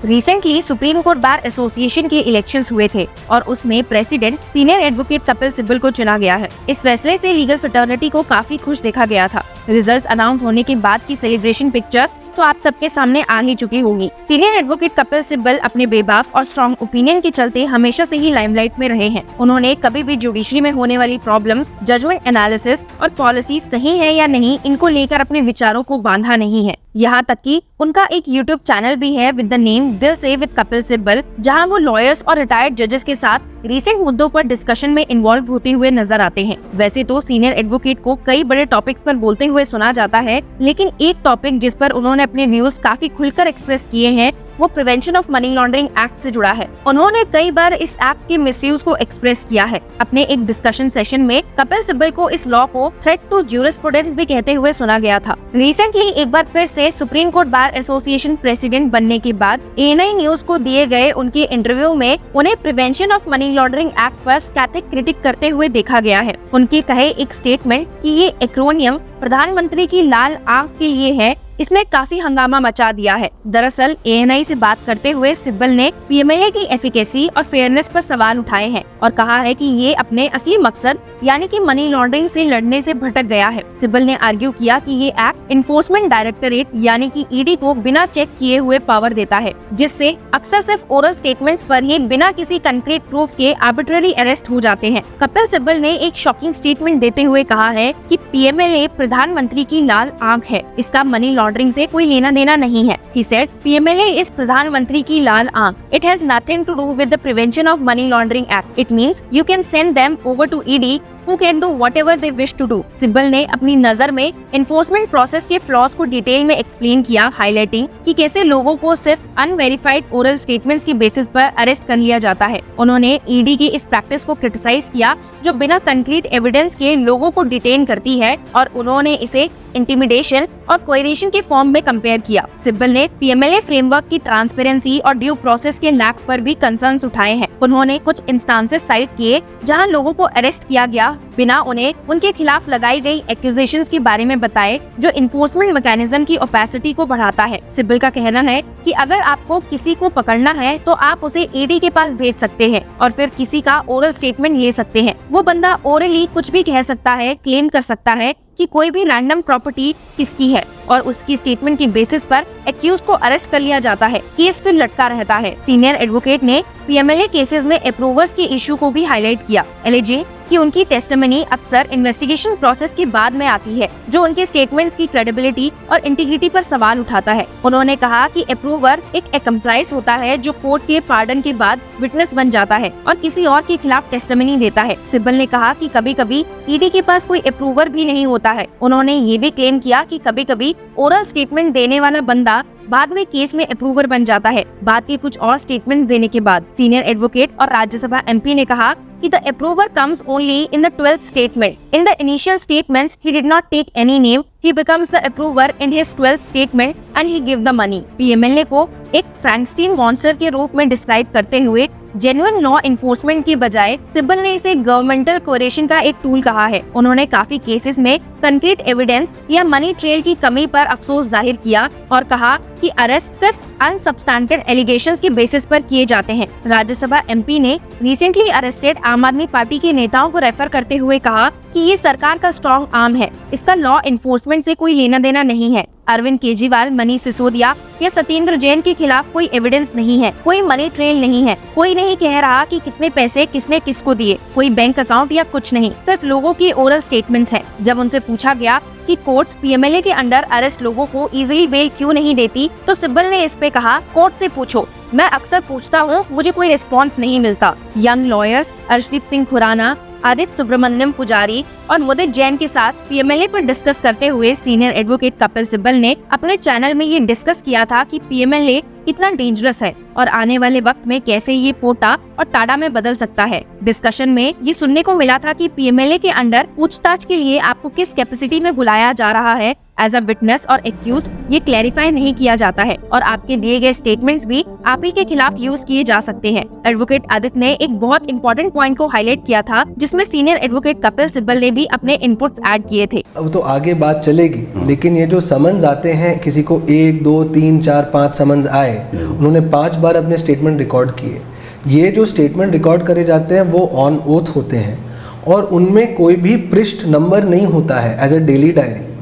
Recently supreme court bar association के elections हुए थे और उसमें president senior advocate Kapil Sibal को चुना गया है। इस फैसले से लीगल फ्रेटर्निटी को काफी खुश देखा गया था। रिजल्ट्स अनाउंस होने के बाद की सेलिब्रेशन पिक्चर्स तो आप सबके सामने आ ही चुकी होंगी। सीनियर एडवोकेट कपिल सिब्बल अपने बेबाक और स्ट्रॉन्ग ओपिनियन के चलते हमेशा से ही लाइमलाइट में रहे हैं। उन्होंने कभी भी जुडिशरी में होने वाली प्रॉब्लम्स, जजमेंट एनालिसिस और पॉलिसी सही है या नहीं, इनको लेकर अपने विचारों को बांधा नहीं है। यहाँ तक कि उनका एक यूट्यूब चैनल भी है विद द नेम दिल से विद कपिल सिब्बल, जहाँ वो लॉयर्स और रिटायर्ड जजेस के साथ रिसेंट मुद्दों पर डिस्कशन में इन्वॉल्व होते हुए नजर आते हैं। वैसे तो सीनियर एडवोकेट को कई बड़े टॉपिक्स पर बोलते हुए सुना जाता है, लेकिन एक टॉपिक जिस पर उन्होंने अपने व्यूज काफी खुलकर एक्सप्रेस किए हैं वो prevention of money laundering act से जुड़ा है। उन्होंने कई बार इस एक्ट के मिसयूज को एक्सप्रेस किया है। अपने एक डिस्कशन सेशन में कपिल सिब्बल को इस लॉ को थ्रेट टू ज्यूरिस्प्रूडेंस भी कहते हुए सुना गया था। रिसेंटली एक बार फिर से supreme court bar association president बनने के बाद एएनआई न्यूज को दिए गए उनके इंटरव्यू में उन्हें prevention of money laundering act पर स्टैटिक क्रिटिक करते हुए देखा गया है। उनके कहे एक स्टेटमेंट कि ये एक्रोनियम प्रधानमंत्री की लाल आंख के लिए है, इसने काफी हंगामा मचा दिया है। दरअसल एएनआई से बात करते हुए सिब्बल ने पीएमएलए की एफिकेसी और फेयरनेस पर सवाल उठाए हैं और कहा है कि ये अपने असली मकसद यानी कि मनी लॉन्ड्रिंग से लड़ने से भटक गया है। सिब्बल ने आर्ग्यू किया कि ये एक्ट इन्फोर्समेंट डायरेक्टरेट यानी कि ईडी को बिना चेक किए हुए पावर देता है, जिससे अक्सर सिर्फ ओरल स्टेटमेंट्स पर ही बिना किसी कंक्रीट प्रूफ के आर्बिट्ररी अरेस्ट हो जाते हैं। कपिल सिब्बल ने एक शॉकिंग स्टेटमेंट देते हुए कहा है कि पीएमएलए प्रधानमंत्री की लाल आंख है, इसका मनी लॉन्ड्रिंग से कोई लेना देना नहीं है। He said, PMLA is प्रधानमंत्री की लाल आंख. It has nothing to do with the Prevention of Money Laundering Act. It means you can send them over to ED who can do whatever they wish to do. Sibal ने अपनी नजर में enforcement process के flaws को detail में explain किया, highlighting कि कैसे लोगों को सिर्फ अनवेरिफाइड ओरल स्टेटमेंट्स की बेसिस पर अरेस्ट कर लिया जाता है। उन्होंने ईडी की इस प्रैक्टिस को क्रिटिसाइज किया जो बिना कंक्रीट एविडेंस के लोगों को डिटेन करती है और उन्होंने इसे इंटिमिडेशन और कोएरेशन के फॉर्म में कंपेयर किया। सिब्बल ने पीएमएलए फ्रेमवर्क की ट्रांसपेरेंसी और ड्यू प्रोसेस के लैक पर भी कंसर्न्स उठाए हैं। उन्होंने कुछ इंस्टांसेस साइट किए जहां लोगों को अरेस्ट किया गया बिना उन्हें उनके खिलाफ लगाई गई एक्यूजेशंस के बारे में बताए, जो इन्फोर्समेंट मैकेनिज्म की ओपेसिटी को बढ़ाता है। सिब्बल का कहना है कि अगर आपको किसी को पकड़ना है तो आप उसे ईडी के पास भेज सकते हैं और फिर किसी का ओरल स्टेटमेंट ले सकते हैं। वो बंदा ओरली कुछ भी कह सकता है, क्लेम कर सकता है कि कोई भी रैंडम प्रॉपर्टी किसकी है और उसकी स्टेटमेंट की बेसिस पर एक्यूज को अरेस्ट कर लिया जाता है। केस फिर लटका रहता है। सीनियर एडवोकेट ने पीएमएलए केसेस में अप्रूवर्स के इशू को भी हाईलाइट किया, एलिजिंग कि उनकी टेस्टिमनी अक्सर इन्वेस्टिगेशन प्रोसेस के बाद में आती है, जो उनके स्टेटमेंट्स की क्रेडिबिलिटी और इंटीग्रिटी पर सवाल उठाता है। उन्होंने कहा कि अप्रूवर एक एक्म्प्लाइज होता है जो कोर्ट के पार्डन के बाद विटनेस बन जाता है और किसी और के खिलाफ टेस्टिमनी देता है। सिब्बल ने कहा कि कभी-कभी ईडी के पास कोई अप्रूवर भी नहीं होता है। उन्होंने ये भी क्लेम किया कि कभी-कभी ओरल स्टेटमेंट देने वाला बंदा बाद में केस में अप्रूवर बन जाता है। बाद के कुछ और स्टेटमेंट्स देने के बाद सीनियर एडवोकेट और राज्यसभा एमपी ने कहा कि the approver comes only in the 12th statement. In the initial statements, he did not take any name. He becomes the approver in his 12th statement and he give the money. PMLA को एक Frankenstein monster के रूप में describe करते हुए genuine law enforcement के बजाय सिब्बल ने इसे गवर्नमेंटल कोरेशन का एक टूल कहा है। उन्होंने काफी केसेस में कंक्रीट एविडेंस या मनी ट्रेल की कमी पर अफसोस जाहिर किया और कहा कि अरेस्ट सिर्फ अनसब्सटेंटेड एलिगेशंस के बेसिस पर किए जाते हैं। राज्यसभा एमपी ने रिसेंटली अरेस्टेड आम आदमी पार्टी के नेताओं को रेफर करते हुए कहा कि ये सरकार का स्ट्रॉन्ग आर्म है, इसका लॉ इन्फोर्समेंट से कोई लेना देना नहीं है। अरविंद केजरीवाल, मनीष सिसोदिया या सत्येंद्र जैन के खिलाफ कोई एविडेंस नहीं है, कोई मनी ट्रेल नहीं है, कोई नहीं कह रहा कि कितने पैसे किसने किसको दिए, कोई बैंक अकाउंट या कुछ नहीं, सिर्फ लोगों की ओरल स्टेटमेंट्स हैं। जब उनसे पूछा गया कि कोर्ट्स पीएमएलए के अंडर अरेस्ट लोगों को इजीली बेल क्यों नहीं देती, तो सिब्बल ने इस पे कहा, कोर्ट से पूछो, मैं अक्सर पूछता हूँ, मुझे कोई रिस्पॉन्स नहीं मिलता। यंग लॉयर्स अर्शदीप सिंह खुराना, आदित्य सुब्रमण्यम पुजारी और मुदित जैन के साथ पीएमएलए पर डिस्कस करते हुए सीनियर एडवोकेट कपिल सिब्बल ने अपने चैनल में ये डिस्कस किया था कि पीएमएलए कितना डेंजरस है और आने वाले वक्त में कैसे ये पोटा और टाडा में बदल सकता है। डिस्कशन में ये सुनने को मिला था कि पीएमएलए के अंडर पूछताछ के लिए आपको किस कैपेसिटी में बुलाया जा रहा है एज अ विटनेस और एक्यूज ये क्लैरिफाई नहीं किया जाता है और आपके दिए गए स्टेटमेंट्स भी आप ही के खिलाफ यूज किए जा सकते हैं। एडवोकेट आदित्य ने एक बहुत इंपॉर्टेंट पॉइंट को हाईलाइट किया था, जिसमें सीनियर एडवोकेट कपिल सिब्बल ने भी अपने इनपुट्स ऐड किए थे। अब तो आगे बात चलेगी, लेकिन ये जो समन्स आते हैं, किसी को 1, 2, 3, 4, 5 समन्स आए, उन्होंने 5 बार अपने स्टेटमेंट रिकॉर्ड किए। ये जो स्टेटमेंट रिकॉर्ड करे जाते हैं वो ऑन ओथ होते हैं और उनमें कोई भी पृष्ठ नंबर नहीं होता है एज अ डेली डायरी।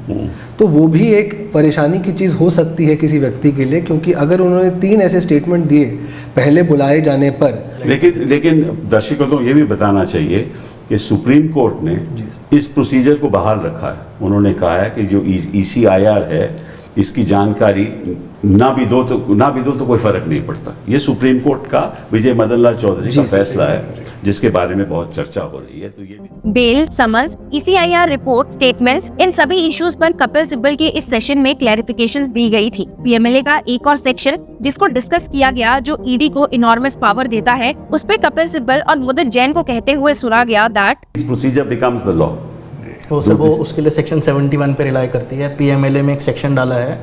तो वो भी एक परेशानी की चीज़ हो सकती है किसी व्यक्ति के लिए, क्योंकि अगर उन्होंने 3 ऐसे स्टेटमेंट दिए पहले बुलाए जाने पर। लेकिन दर्शकों को ये भी बताना चाहिए कि सुप्रीम कोर्ट ने इस प्रोसीजर को बहाल रखा है। उन्होंने कहा है कि जो ECIR है, इसकी जानकारी ना भी दो तो कोई फर्क नहीं पड़ता। ये सुप्रीम कोर्ट का विजय मदन लाल चौधरी का फैसला है, जिसके बारे में बहुत चर्चा हो रही है। तो ये bail, summons, ECIR report, statements, इन सभी इश्यूज पर कपिल सिब्बल के इस सेशन में क्लैरिफिकेशंस दी गई थी। PMLA का एक और सेक्शन जिसको डिस्कस किया गया, जो ED को इनॉर्मस पावर देता है, उस पे कपिल सिब्बल और मुदित जैन को कहते हुए सुना गया that this procedure becomes the law. वो उसके लिए सेक्शन 71 पे रिलाई करती है। PMLA में एक सेक्शन डाला है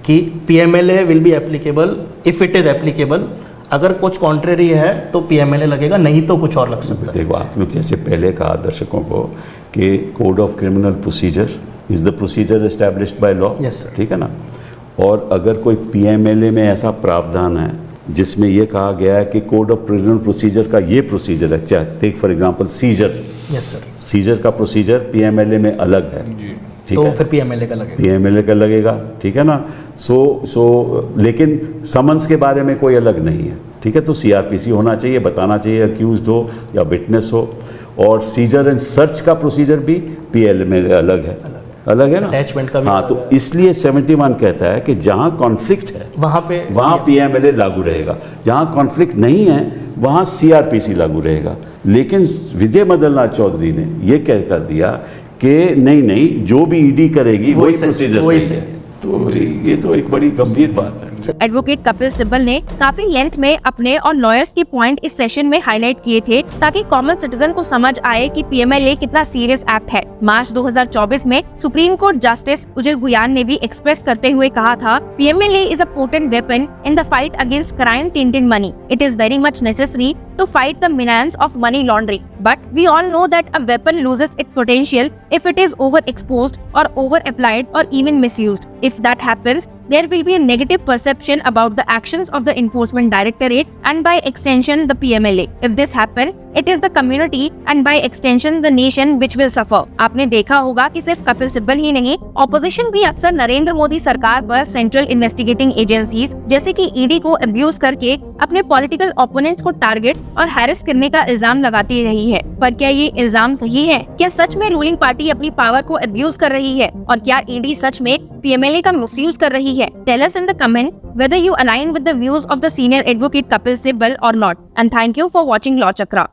कि PMLA will be applicable if it is applicable. अगर कुछ कॉन्ट्रेरी है तो PMLA लगेगा, नहीं तो कुछ और लग सकता है। देखो, आप लोग जैसे पहले कहा दर्शकों को कि code of criminal procedure is the procedure established by law. Yes sir. ठीक है ना। और अगर कोई PMLA में ऐसा प्रावधान है जिसमें ये कहा गया है कि कोड ऑफ क्रिमिनल प्रोसीजर का ये प्रोसीजर है, चाहे take for example seizure. Yes sir. Seizure का प्रोसीजर PMLA में अलग है, ठीक तो है? फिर PMLA का लगेगा। PMLA का लगेगा, ठीक है ना। लेकिन समन्स के बारे में कोई अलग नहीं है, ठीक है। तो CRPC होना चाहिए, बताना चाहिए अक्यूज्ड हो या विटनेस हो। और सीजर एंड सर्च का प्रोसीजर भी PMLA में अलग है ना। अटैचमेंट का भी हाँ, तो इसलिए 71 कहता है कि जहाँ कॉन्फ्लिक्ट है वहाँ PMLA लागू रहेगा, जहाँ कॉन्फ्लिक्ट नहीं है वहाँ CRPC लागू रहेगा। लेकिन विजय मदन लाल चौधरी ने ये कह कर दिया कि नहीं, जो भी ED करेगी वही प्रोसीजर सही है। तो ये तो एक बड़ी गंभीर बात है। एडवोकेट कपिल सिब्बल ने काफी लेंथ में अपने और लॉयर्स के पॉइंट इस सेशन में हाईलाइट किए थे, ताकि कॉमन सिटीजन को समझ आए कि PMLA कितना सीरियस एक्ट है। मार्च 2024 में supreme court justice Ujjal Bhuyan ने भी एक्सप्रेस करते हुए कहा था, PMLA is a potent weapon in the fight against crime tainted money. It is very much necessary to fight the menace of money laundering. But we all know that a weapon loses its potential if it is overexposed or over-applied or even misused. If that happens, there will be a negative perception about the actions of the Enforcement Directorate and by extension the PMLA. If this happens, it is the community and by extension the nation which will suffer. आपने देखा होगा कि सिर्फ कपिल सिब्बल ही नहीं, opposition भी अक्सर नरेंद्र मोदी सरकार पर सेंट्रल इन्वेस्टिगेटिंग एजेंसीज जैसे कि ED को अब्यूज करके अपने पॉलिटिकल ओपोनेंट्स को टारगेट और हैरेस करने का इल्जाम लगाती रही है। पर क्या ये इल्जाम सही है? क्या सच में रूलिंग पार्टी अपनी पावर को अब्यूज कर रही है? और क्या ED सच में PMLA का मिसयूज कर रही है? Tell us in the comment whether you align with the views of the senior advocate Kapil Sibal or not. And thank you for watching Law Chakra.